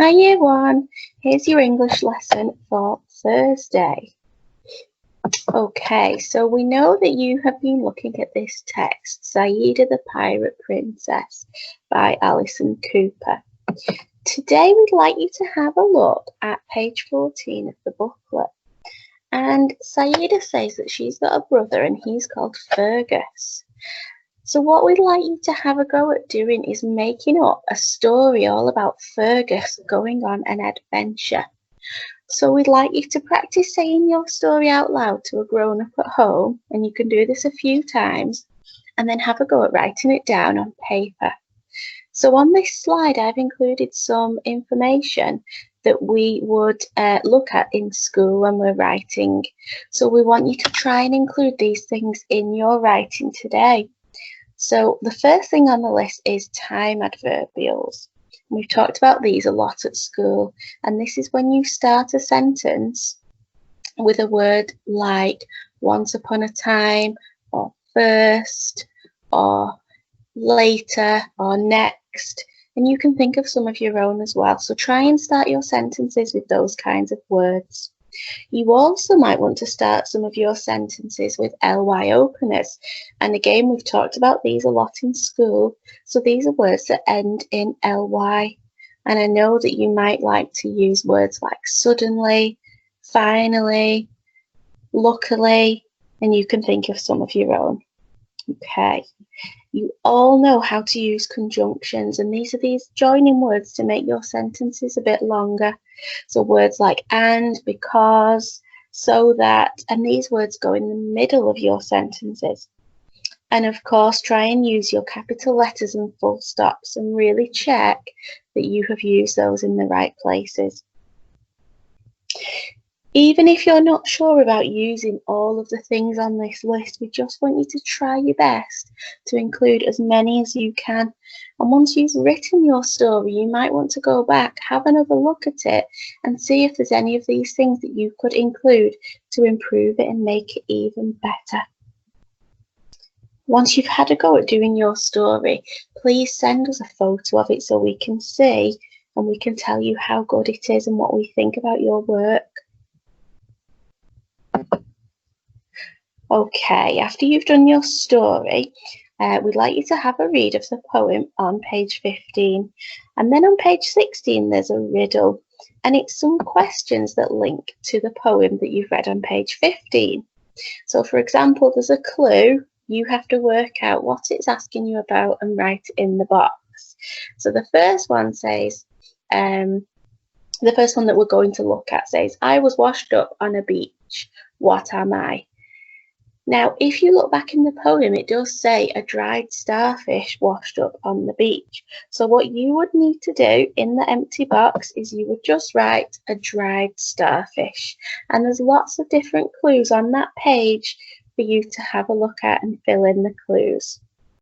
Hi Year 1, here's your English lesson for Thursday. Okay, so we know that you have been looking at this text, Saida the Pirate Princess by Alison Cooper. Today we'd like you to have a look at page 14 of the booklet. And Saida says that she's got a brother and he's called Fergus. So what we'd like you to have a go at doing is making up a story all about Fergus going on an adventure. So we'd like you to practice saying your story out loud to a grown-up at home, and you can do this a few times, and then have a go at writing it down on paper. So on this slide, I've included some information that we would look at in school when we're writing. So we want you to try and include these things in your writing today. So the first thing on the list is time adverbials. We've talked about these a lot at school, and this is when you start a sentence with a word like once upon a time, or first, or later, or next, and you can think of some of your own as well. So try and start your sentences with those kinds of words. You also might want to start some of your sentences with ly openers. And again, we've talked about these a lot in school. So these are words that end in ly. And I know that you might like to use words like suddenly, finally, luckily, and you can think of some of your own. Okay. You all know how to use conjunctions, and these are these joining words to make your sentences a bit longer. So words like and, because, so that, and these words go in the middle of your sentences. And of course, try and use your capital letters and full stops and really check that you have used those in the right places. Even if you're not sure about using all of the things on this list, we just want you to try your best to include as many as you can. And once you've written your story, you might want to go back, have another look at it, and see if there's any of these things that you could include to improve it and make it even better. Once you've had a go at doing your story, please send us a photo of it so we can see and we can tell you how good it is and what we think about your work. Okay, after you've done your story, we'd like you to have a read of the poem on page 15. And then on page 16, there's a riddle, and it's some questions that link to the poem that you've read on page 15. So for example, there's a clue. You have to work out what it's asking you about and write it in the box. So the first one says, the first one that we're going to look at says, I was washed up on a beach. What am I? Now, if you look back in the poem, it does say a dried starfish washed up on the beach. So what you would need to do in the empty box is you would just write a dried starfish. And there's lots of different clues on that page for you to have a look at and fill in the clues.